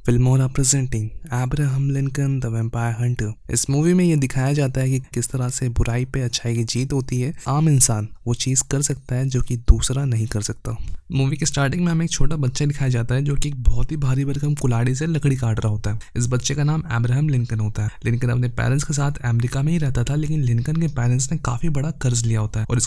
Filmora presenting Abraham Lincoln the vampire Hunter. इस movie में ये दिखाया जाता है कि किस तरह से बुराई पे अच्छाई की जीत होती है। आम इंसान वो चीज़ कर सकता है जो कि दूसरा नहीं कर सकता। मूवी के स्टार्टिंग में हमें एक छोटा बच्चा दिखाया जाता है जो कि एक बहुत ही भारी भरकम कुल्हाड़ी से लकड़ी काट रहा होता है। इस बच्चे का नाम अब्राहम लिंकन होता है। लिंकन अपने पेरेंट्स के साथ अमेरिका में ही रहता था, लेकिन लिंकन के पेरेंट्स ने काफ़ी बड़ा कर्ज लिया होता है और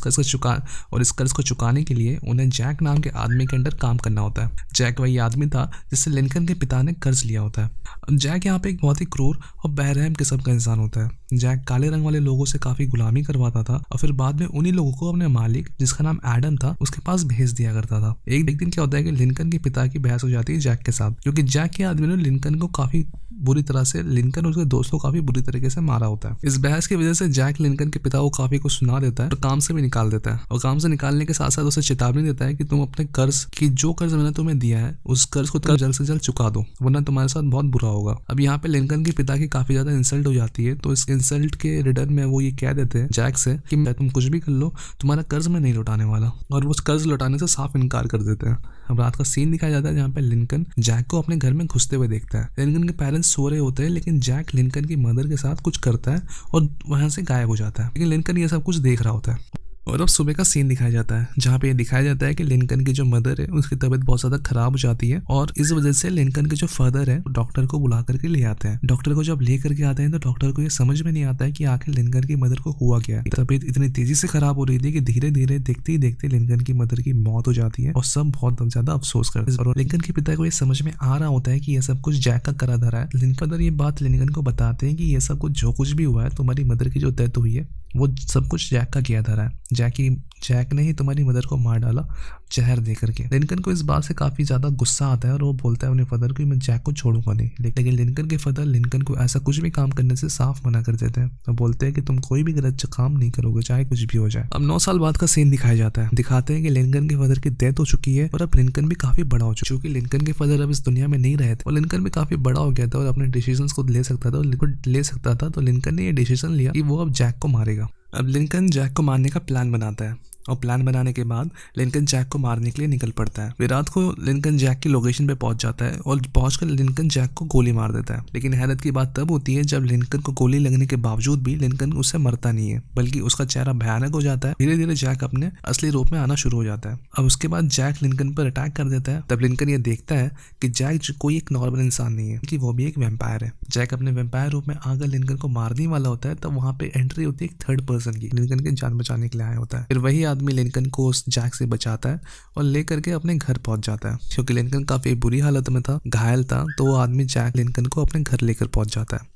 इस कर्ज को चुकाने के लिए उन्हें जैक नाम के आदमी के अंडर काम करना होता है। जैक वही आदमी था जिससे लिंकन के पिता ने कर्ज लिया होता है। जैक यहाँ पे एक बहुत ही क्रूर और बेरहम किस्म का इंसान होता है। जैक काले रंग वाले लोगों से काफी गुलामी करवाता था और फिर बाद में उन्हीं लोगों को अपने मालिक, जिसका नाम एडम था, उसके पास भेज दिया करता था। एक दिन क्या होता है कि लिंकन के पिता की बहस हो जाती है जैक के साथ, क्योंकि जैक के आदमी ने लिंकन को काफी बुरी तरह से, लिंकन और उसके दोस्त को काफी बुरी तरीके से मारा होता है। इस बहस की वजह से जैक लिंकन के पिता को काफी कुछ सुना देता है और काम से भी निकाल देता है। और काम से निकालने के साथ साथ उसे चेतावनी देता है कि तुम अपने कर्ज की, जो कर्ज मैंने तुम्हें दिया है, उस कर्ज को तुम जल्द से जल्द चुका दो, वरना तुम्हारे साथ बहुत बुरा होगा। अब यहाँ पे लिंकन के पिता की काफी ज्यादा इंसल्ट हो जाती है, तो इस इंसल्ट के रिटर्न में वो ये कह देते हैं जैक से कि तुम कुछ भी कर लो, तुम्हारा कर्ज मैं नहीं लौटाने वाला, और वो उस कर्ज लौटाने से साफ इनकार कर देते हैं। अब रात का सीन दिखाया जाता है जहाँ पे लिंकन जैक को अपने घर में घुसते हुए देखता है। लिंकन के पेरेंट्स सो रहे होते हैं, लेकिन जैक लिंकन की मदर के साथ कुछ करता है और वहां से गायब हो जाता है, लेकिन लिंकन ये सब कुछ देख रहा होता है। और अब सुबह का सीन दिखाया जाता है जहाँ पे ये दिखाया जाता है कि लिंकन की जो मदर है उसकी तबीयत बहुत ज्यादा खराब हो जाती है, और इस वजह से लिंकन के जो फादर है डॉक्टर को बुला करके ले आते हैं। डॉक्टर को जब ले करके आते हैं तो डॉक्टर को ये समझ में नहीं आता है कि आखिर लिंकन की मदर को हुआ क्या है। तबीयत इतनी तेजी से खराब हो रही थी कि धीरे धीरे देखते ही देखते लिंकन की मदर की मौत हो जाती है और सब बहुत ज्यादा अफसोस करते हैं। और लिंकन के पिता को ये समझ में आ रहा होता है कि ये सब कुछ जैक का करा धरा है। लिंकन मदर ये बात लिंकन को बताते हैं कि ये सब कुछ जो कुछ भी हुआ है, तुम्हारी मदर की जो डेथ हुई है, वो सब कुछ जैक का किया धरा है। जैक ने ही तुम्हारी मदर को मार डाला जहर दे करके। लिंकन को इस बात से काफी ज्यादा गुस्सा आता है और वो बोलता है अपने फादर को, मैं जैक को छोड़ूंगा नहीं। लेकिन लिंकन के फादर लिंकन को ऐसा कुछ भी काम करने से साफ मना कर देते हैं और बोलते हैं कि तुम कोई भी गलत काम नहीं करोगे, चाहे कुछ भी हो जाए। अब 9 साल बाद का सीन दिखाया जाता है। दिखाते हैं कि लिंकन के फादर की डेथ हो चुकी है और अब लिंकन भी काफी बड़ा हो चुका है। क्योंकि लिंकन के फादर अब इस दुनिया में नहीं रहे थे और लिंकन भी काफी बड़ा हो गया था और अपने डिसीजन खुद ले सकता था। तो लिंकन ने ये डिसीजन लिया कि वो अब जैक को मारेगा। अब लिंकन जैक को मारने का प्लान बनाता है और प्लान बनाने के बाद लिंकन जैक को मारने के लिए निकल पड़ता है। फिर रात को लिंकन जैक की लोकेशन पे पहुंच जाता है और पहुंचकर लिंकन जैक को गोली मार देता है। लेकिन हैरत की बात तब होती है जब लिंकन को गोली लगने के बावजूद भी लिंकन उससे मरता नहीं है, बल्कि उसका चेहरा भयानक हो जाता है। धीरे धीरे जैक अपने असली रूप में आना शुरू हो जाता है। अब उसके बाद जैक लिंकन पर अटैक कर देता है। तब लिंकन ये देखता है कि जैक कोई एक नॉर्मल इंसान नहीं है, कि वो भी एक वेम्पायर है। जैक अपने वेम्पायर रूप में आकर लिंकन को मारने वाला होता है, तब वहां पे एंट्री होती है एक थर्ड पर्सन की। लिंकन की जान बचाने के लिए आया होता है। फिर वही आदमी लिंकन को जैक से बचाता है और लेकर के अपने घर पहुंच जाता है। क्योंकि लिंकन काफी बुरी हालत में था, घायल था, तो वो आदमी जैक लिंकन को अपने घर लेकर पहुंच जाता है।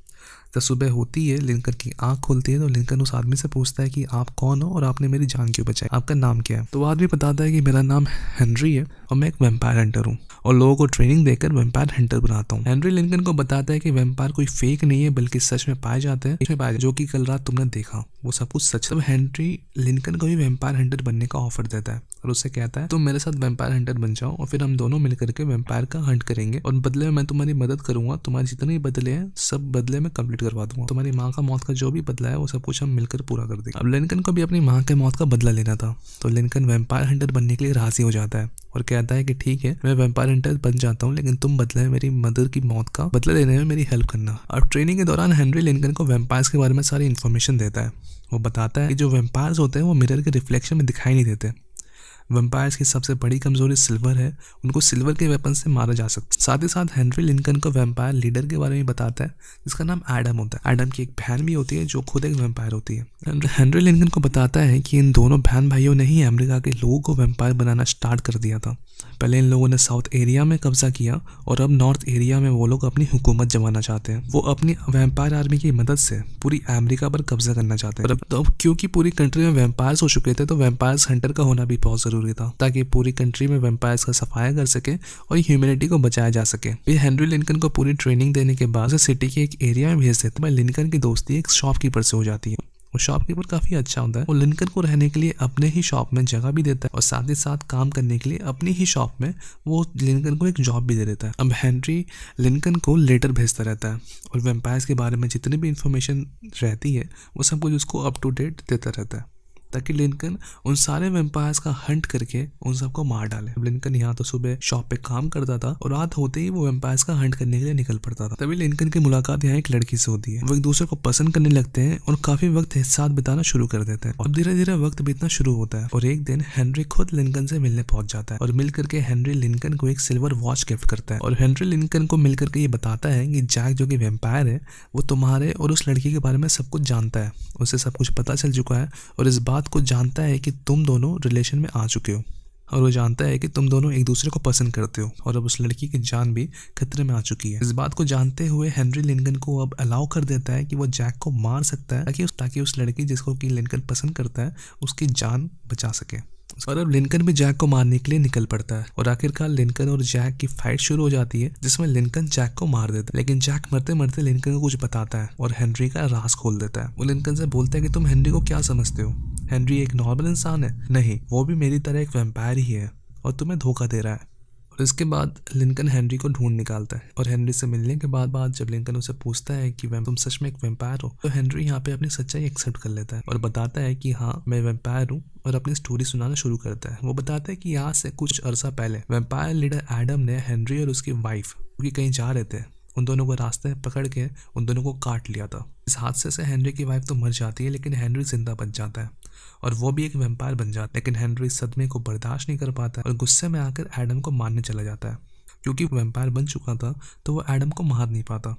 तो सुबह होती है, लिंकन की आंख खुलती है तो लिंकन उस आदमी से पूछता है कि आप कौन हो और आपने मेरी जान क्यों बचाई, आपका नाम क्या है। तो वो आदमी बताता है कि मेरा नाम हेनरी है और मैं एक वेम्पायर हंटर हूँ और लोगों को ट्रेनिंग देकर वेम्पायर हंटर बनाता हूँ। हेनरी लिंकन को बताता है कि वेम्पायर कोई फेक नहीं है, बल्कि सच में पाए जाते हैं, जो कि कल रात तुमने देखा वो सब कुछ सच। तब हेनरी लिंकन को भी वेम्पायर हंटर बनने का ऑफर देता है और उससे कहता है तुम मेरे साथ वेम्पायर हंटर बन जाओ और फिर हम दोनों मिलकर के वेम्पायर का हंट करेंगे और बदले में मैं तुम्हारी मदद करूंगा। तुम्हारे जितने भी बदले हैं सब बदले में कंप्लीट करवा दूंगा। तुम्हारी माँ का मौत का जो भी बदला है वो सब कुछ हम मिलकर पूरा कर देंगे। अब लिंकन को भी अपनी माँ के मौत का बदला लेना था, तो लिंकन वेम्पायर हंटर बनने के लिए राजी हो जाता है और कहता है कि ठीक है, मैं वेम्पायर हंटर बन जाता हूँ, लेकिन तुम बदले में मेरी मदर की मौत का बदला लेने में मेरी हेल्प करना। अब ट्रेनिंग के दौरान हेनरी लिंकन को वेम्पायर्स के बारे में सारी इन्फॉर्मेशन देता है। वो बताता है कि जो वेम्पायर्स होते हैं वो मिरर के रिफ्लेक्शन में दिखाई नहीं देते। वेम्पायर्स की सबसे बड़ी कमजोरी सिल्वर है, उनको सिल्वर के वेपन से मारा जा सकता है। साथ ही साथ हेनरी लिंकन को वेम्पायर लीडर के बारे में बताता है जिसका नाम एडम होता है। एडम की एक बहन भी होती है जो खुद एक वेम्पायर होती है। हेनरी लिंकन को बताता है कि इन दोनों बहन भाइयों ने ही अमेरिका के लोगों को वेम्पायर बनाना स्टार्ट कर दिया था। पहले इन लोगों ने साउथ एरिया में कब्जा किया और अब नॉर्थ एरिया में वो लोग अपनी हुकूमत जमाना चाहते हैं। वो अपनी वेम्पायर आर्मी की मदद से पूरी अमेरिका पर कब्जा करना चाहते हैं। तो अब क्योंकि पूरी कंट्री में वेम्पायर्स हो चुके थे, तो वेम्पायर्स हंटर का होना भी बहुत जरूरी था, ताकि पूरी कंट्री में वेम्पायर्स का सफाया कर सके और ह्यूमैनिटी को बचाया जा सके। ये हेनरी लिंकन को पूरी ट्रेनिंग देने के बाद सिटी के एक एरिया में भेज देते हैं। लिंकन की दोस्ती एक शॉपकीपर से हो जाती है। वो शॉपकीपर काफी अच्छा होता है। वो लिंकन को रहने के लिए अपने ही शॉप में जगह भी देता है और साथ ही साथ काम करने के लिए अपनी ही शॉप में वो लिंकन को एक जॉब भी दे देता है। अब हेनरी लिंकन को लेटर भेजता रहता है और वेम्पायर्स के बारे में जितनी भी इंफॉर्मेशन रहती है वो सब कुछ उसको अप टू डेट देता रहता है। ताकि लिंकन उन सारे वेम्पायर्स का हंट करके उन सबको मार डाले। लिंकन यहाँ तो सुबह शॉप पे काम करता था और रात होते ही वो वेम्पायर्स का हंट करने के लिए निकल पड़ता था। तभी लिंकन की मुलाकात यहाँ एक लड़की से होती है। वो एक दूसरे को पसंद करने लगते हैं और काफी वक्त एक साथ बिताना शुरू कर देते हैं और धीरे धीरे वक्त बीतना शुरू होता है। और एक दिन हेनरी खुद लिंकन से मिलने पहुंच जाता है और मिल करके हेनरी लिंकन को एक सिल्वर वॉच गिफ्ट करता है और हेनरी लिंकन को मिल करके ये बताता है कि जैक जो कि वेम्पायर है वो तुम्हारे और उस लड़की के बारे में सब कुछ जानता है, उसे सब कुछ पता चल चुका है और इस बात को जानता है कि तुम दोनों रिलेशन में आ चुके हो और वो जानता है कि तुम दोनों एक दूसरे को पसंद करते हो और अब उस लड़की की जान भी खतरे में आ चुकी है। इस बात को जानते हुए हेनरी लिंकन को अब अलाउ कर देता है कि वो जैक को मार सकता है ताकि उस लड़की जिसको कि लिंकन पसंद करता है उसकी जान बचा सके। और अब लिंकन भी जैक को मारने के लिए निकल पड़ता है और आखिरकार लिंकन और जैक की फाइट शुरू हो जाती है जिसमें लिंकन जैक को मार देता है। लेकिन जैक मरते मरते लिंकन को कुछ बताता है और हेनरी का राज खोल देता है। वो लिंकन से बोलता है कि तुम हेनरी को क्या समझते हो, हेनरी एक नॉर्मल इंसान है? नहीं, वो भी मेरी तरह एक वैम्पायर ही है और तुम्हें धोखा दे रहा है। और इसके बाद लिंकन हेनरी को ढूंढ निकालता है और हेनरी से मिलने के बाद जब लिंकन उसे पूछता है कि तुम सच में एक वैम्पायर हो, तो हेनरी यहाँ पे अपनी सच्चाई एक्सेप्ट कर लेता है और बताता है कि हाँ मैं वैम्पायर हूँ और अपनी स्टोरी सुनाना शुरू करता है। वो बताता है कि यहाँ से कुछ अरसा पहले वैम्पायर लीडर एडम ने हेनरी और उसकी वाइफ क्योंकि कहीं जा रहे थे उन दोनों को रास्ते में पकड़ के उन दोनों को काट लिया था। इस हादसे से हेनरी की वाइफ तो मर जाती है लेकिन हेनरी जिंदा बच जाता है और वो भी एक वैम्पायर बन जाता है। लेकिन हेनरी सदमे को बर्दाश्त नहीं कर पाता और गुस्से में आकर एडम को मारने चला जाता है। क्योंकि वैम्पायर बन चुका था तो वो एडम को मार नहीं पाता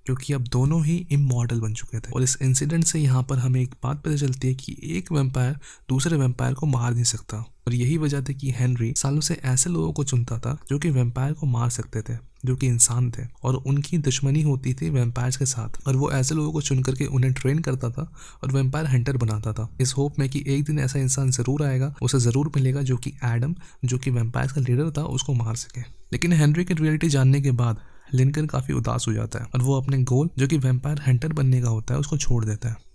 क्योंकि अब दोनों ही इमॉर्टल बन चुके थे। और इस इंसिडेंट से यहाँ पर हमें एक बात पता चलती है कि एक वैम्पायर दूसरे वैम्पायर को मार नहीं सकता और यही वजह थी कि हेनरी सालों से ऐसे लोगों को चुनता था जो कि वैम्पायर को मार सकते थे, जो कि इंसान थे और उनकी दुश्मनी होती थी वैम्पायर्स के साथ और वो ऐसे लोगों को चुन करके उन्हें ट्रेन करता था और वैम्पायर हंटर बनाता था इस होप में कि एक दिन ऐसा इंसान जरूर आएगा, उसे जरूर मिलेगा जो कि एडम जो कि वैम्पायर्स का लीडर था उसको मार सके। लेकिन हेनरी की रियलिटी जानने के बाद लिंकन काफी उदास हो जाता है और वो अपने गोल जो कि वैम्पायर हंटर बनने का होता है उसको छोड़ देता है।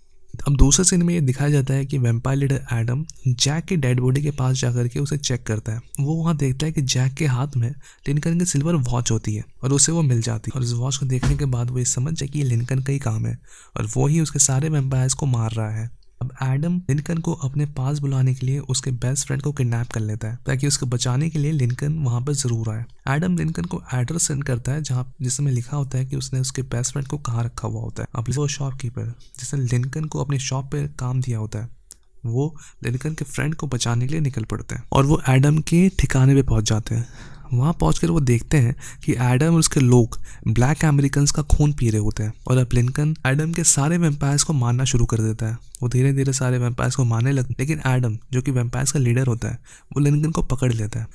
अब दूसरे सीन में ये दिखाया जाता है कि वैम्पायर लीडर एडम जैक की डेड बॉडी के पास जाकर के उसे चेक करता है। वो वहाँ देखता है कि जैक के हाथ में लिंकन की सिल्वर वॉच होती है और उसे वो मिल जाती है और इस वॉच को देखने के बाद वो ये समझ जाए कि ये लिंकन का ही काम है और वो ही उसके सारे वैम्पायर्स को मार रहा है। अब एडम लिंकन को अपने पास बुलाने के लिए उसके बेस्ट फ्रेंड को किडनैप कर लेता है ताकि उसको बचाने के लिए लिंकन वहां पर जरूर आए। एडम लिंकन को एड्रेस सेंड करता है जहाँ जिसमें लिखा होता है कि उसने उसके बेस्ट फ्रेंड को कहाँ रखा हुआ होता है। अब वो शॉपकीपर जिसने लिंकन को अपनी शॉप पे काम दिया होता है वो लिंकन के फ्रेंड को बचाने के लिए निकल पड़ते हैं और वो एडम के ठिकाने पे पहुंच जाते हैं। वहाँ पहुंचकर वो देखते हैं कि एडम और उसके लोग ब्लैक अमेरिकन का खून पी रहे होते हैं और अब लिंकन एडम के सारे वैम्पायर्स को मारना शुरू कर देता है। वो धीरे धीरे सारे वैम्पायर्स को मारने लगता है लेकिन एडम जो कि वैम्पायर्स का लीडर होता है वो लिंकन को पकड़ लेता है।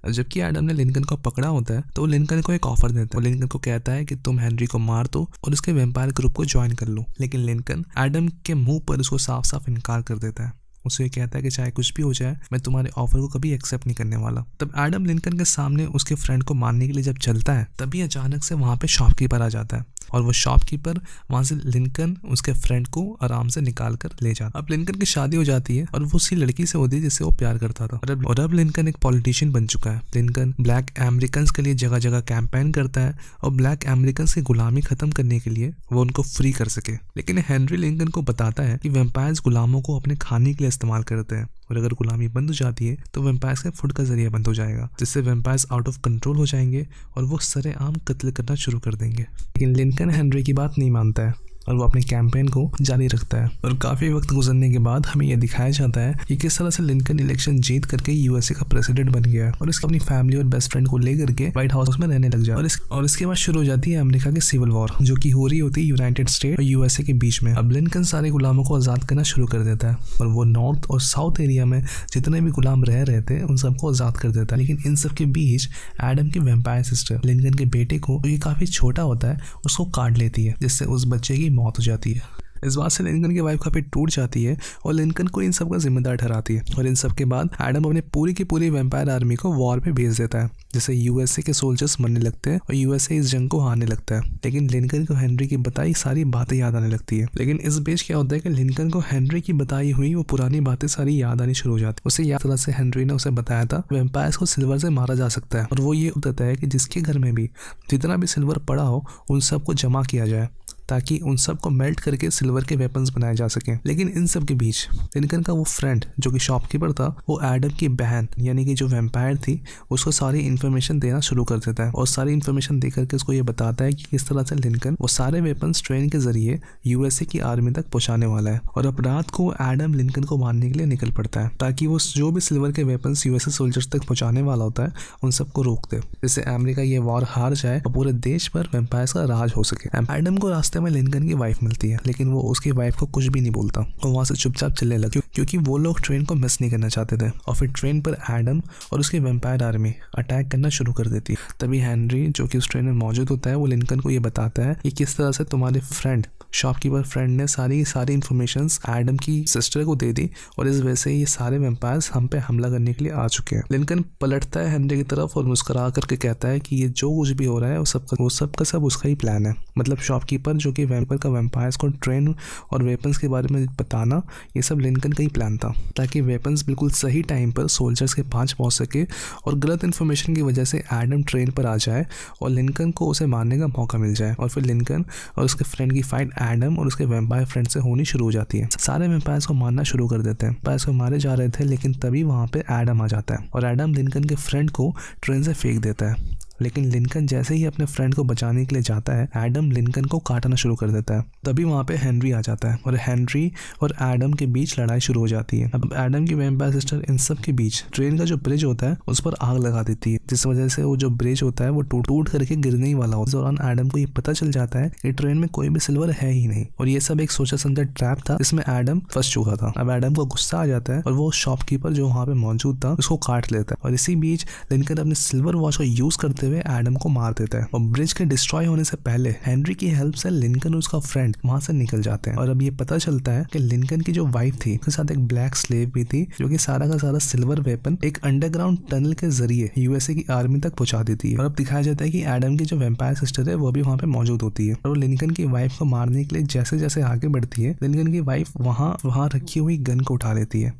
जबकि एडम ने लिंकन को पकड़ा होता है तो वो लिंकन को एक ऑफर देता है। वो लिंकन को कहता है कि तुम हेनरी को मार दो और उसके वैम्पायर ग्रुप को ज्वाइन कर लो। लेकिन लिंकन एडम के मुंह पर उसको साफ साफ इनकार कर देता है। उसे कहता है कि चाहे कुछ भी हो जाए मैं तुम्हारे ऑफर को कभी एक्सेप्ट नहीं करने वाला। तब एडम लिंकन के सामने उसके फ्रेंड को मारने के लिए जब चलता है तभी अचानक से वहां पे शॉपकीपर आ जाता है और वो शॉपकीपर वहां से लिंकन उसके फ्रेंड को आराम से निकाल कर ले जाता है। अब लिंकन की शादी हो जाती है और वो उसी लड़की से होती है जिससे वो प्यार करता था और अब लिंकन एक पॉलिटिशियन बन चुका है। लिंकन ब्लैक अमेरिकन के लिए जगह जगह कैंपेन करता है और ब्लैक अमेरिकन की गुलामी खत्म करने के लिए वो उनको फ्री कर सके। लेकिन हेनरी लिंकन को बताता है कि वैम्पायर्स गुलामों को अपने खाने के लिए इस्तेमाल करते हैं और अगर गुलामी बंद हो जाती है तो वैम्पायर्स का फूड का जरिया बंद हो जाएगा जिससे वैम्पायर्स आउट ऑफ कंट्रोल हो जाएंगे और वो सरेआम कत्ल करना शुरू कर देंगे। लेकिन लिंकन हेनरी की बात नहीं मानता है और वो अपने कैंपेन को जारी रखता है और काफी वक्त गुजरने के बाद हमें यह दिखाया जाता है कि किस तरह से लिंकन इलेक्शन जीत करके यूएसए का प्रेसिडेंट बन गया और इसकी अपनी फैमिली और बेस्ट फ्रेंड को लेकर के व्हाइट हाउस में रहने लग जाए और इसके बाद शुरू हो जाती है अमेरिका की सिविल वॉर जो कि हो रही होती है यूनाइटेड स्टेट और यूएसए के बीच में। अब लिंकन सारे गुलामों को आजाद करना शुरू कर देता है और वो नॉर्थ और साउथ एरिया में जितने भी गुलाम रह रहे थे उन सबको आजाद कर देता है। लेकिन इन सब के बीच एडम की वैम्पायर सिस्टर लिंकन के बेटे को जो काफी छोटा होता है उसको काट लेती है जिससे उस बच्चे की मौत हो जाती है। इस बात से लिंकन की वाइफ काफी टूट जाती है और लिंकन को इन सब का जिम्मेदार ठहराती है और इन सब के बाद एडम अपने पूरी की पूरी वैम्पायर आर्मी को वॉर पे भेज देता है जिससे यूएसए के सोल्जर्स मरने लगते हैं और यूएसए इस जंग को हारने लगता है। लेकिन लिंकन को हेनरी की बताई सारी बातें याद आने लगती है। लेकिन इस बीच क्या होता है कि लिंकन को हेनरी की बताई हुई वो पुरानी बातें सारी याद आनी शुरू हो जाती है। उसे याद तरह से हेनरी ने उसे बताया था वैम्पायर्स को सिल्वर से मारा जा सकता है और वो ये बताता है कि जिसके घर में भी जितना भी सिल्वर पड़ा हो उन सबको जमा किया जाए ताकि उन सब को मेल्ट करके सिल्वर के वेपन्स बनाए जा सके। लेकिन इन सब के बीच लिंकन का वो फ्रेंड जो कि शॉपकीपर था, वो एडम की बहन यानी कि जो वैम्पायर थी उसको सारी इन्फॉर्मेशन देना शुरू कर देता है और सारी इन्फॉर्मेशन दे करके उसको ये बताता है कि किस तरह से लिंकन वो सारे वेपन्स ट्रेन के जरिए यूएसए की आर्मी तक पहुंचाने वाला है। और अब रात को एडम लिंकन को मारने के लिए निकल पड़ता है ताकि वो जो भी सिल्वर के वेपन्स यूएसए सोल्जर्स तक पहुंचाने वाला होता है उन सबको रोक दे, जिससे अमेरिका ये वॉर हार जाए और पूरे देश पर वैम्पायर्स का राज हो सके। एडम को रास्ते में लिंकन की वाइफ मिलती है, लेकिन वो उसकी वाइफ को कुछ भी नहीं बोलता और वहां से चुपचाप चलने लगे क्योंकि वो लोग ट्रेन को मिस नहीं करना चाहते थे। और फिर ट्रेन पर एडम और उसकी वैम्पायर आर्मी अटैक करना शुरू कर देती है। तभी हेनरी जो कि उस ट्रेन में मौजूद होता है वो लिंकन को ये बताता है कि किस तरह से तुम्हारे फ्रेंड शॉपकीपर फ्रेंड ने सारी इन्फॉर्मेशन एडम की सिस्टर को दे दी और इस वजह से ये सारे वैम्पायर्स हम पे हमला करने के लिए आ चुके हैं। लिंकन पलटता है हेनरी की तरफ और मुस्कुरा करके कहता है कि ये जो कुछ भी हो रहा है वो सब का सब उसका ही प्लान है। मतलब शॉपकीपर जो कि वैम्पायर का वैम्पायर्स को ट्रेन और वेपन्स के बारे में बताना, ये सब लिंकन का ही प्लान था ताकि वेपन्स बिल्कुल सही टाइम पर सोल्जर्स के पास पहुंच सके और गलत इन्फॉर्मेशन की वजह से एडम ट्रेन पर आ जाए और लिंकन को उसे मारने का मौका मिल जाए। और फिर लिंकन और उसके फ्रेंड की फाइट एडम और उसके वैम्पायर फ्रेंड से होनी शुरू हो जाती है। सारे वैम्पायर्स को मारना शुरू कर देते हैं। वैम्पायर्स को मारे जा रहे थे, लेकिन तभी वहां पे एडम आ जाता है और एडम लिंकन के फ्रेंड को ट्रेन से फेंक देता है। लेकिन लिंकन जैसे ही अपने फ्रेंड को बचाने के लिए जाता है, एडम लिंकन को काटना शुरू कर देता है। तभी वहां पे हेनरी आ जाता है और हेनरी और एडम के बीच लड़ाई शुरू हो जाती है। अब एडम की वैम्पायर सिस्टर इन सब के बीच ट्रेन का जो ब्रिज होता है उस पर आग लगा देती है, जिस वजह से वो जो ब्रिज होता है वो टूट करके गिरने ही वाला होता है। इस दौरान एडम को ये पता चल जाता है कि ट्रेन में कोई भी सिल्वर है ही नहीं और ये सब एक सोचा समझा ट्रैप था जिसमें एडम फंस चुका था। अब एडम को गुस्सा आ जाता है और वो शॉपकीपर जो वहां पे मौजूद था उसको काट लेता है और इसी बीच लिंकन अपने सिल्वर वॉच का यूज करते हुए एडम को मार देता है और ब्रिज के डिस्ट्रॉय होने से पहले हेनरी की हेल्प से लिंकन और उसका फ्रेंड वहां से निकल जाते हैं। और अब ये पता चलता है कि लिंकन की जो वाइफ थी उसके साथ एक ब्लैक स्लेव भी थी जो कि सारा का सारा सिल्वर वेपन एक अंडरग्राउंड टनल के जरिए यूएसए की आर्मी तक पहुंचा देती है। और अब दिखाया जाता है कि एडम की जो वैम्पायर सिस्टर है वो भी वहां पे मौजूद होती है और लिंकन की वाइफ को मारने के लिए जैसे जैसे आगे बढ़ती है, लिंकन की वाइफ वहां रखी हुई गन को उठा लेती है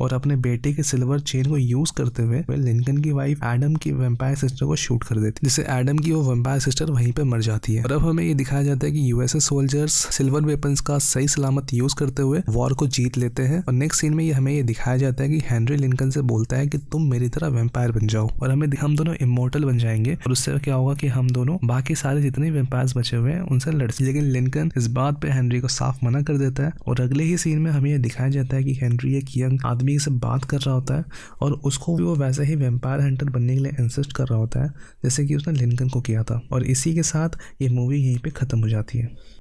और अपने बेटे के सिल्वर चेन को यूज करते हुए लिंकन की वाइफ एडम की वैम्पायर सिस्टर को शूट कर देती है, जिससे एडम की वो वैम्पायर सिस्टर वहीं पे मर जाती है। और अब हमें ये दिखाया जाता है कि यूएसए सोल्जर्स सिल्वर वेपन्स का सही सलामत यूज करते हुए वॉर को जीत लेते हैं। और नेक्स्ट सीन में हमें ये दिखाया जाता है कि हेनरी लिंकन से बोलता है कि तुम मेरी तरह वैम्पायर बन जाओ और हम दोनों इमोर्टल बन जाएंगे और उससे क्या होगा कि हम दोनों बाकी सारे जितने वैम्पायर्स बचे हुए हैं उनसे लड़। लेकिन लिंकन इस बात पे हेनरी को साफ मना कर देता है और अगले ही सीन में हमें ये दिखाया जाता है कि हेनरी एक यंग आदमी से बात कर रहा होता है और उसको भी वो वैसे ही वैम्पायर हंटर बनने के लिए इंसिस्ट कर रहा होता है जैसे कि उसने लिंकन को किया था। और इसी के साथ ये मूवी यहीं पे खत्म हो जाती है।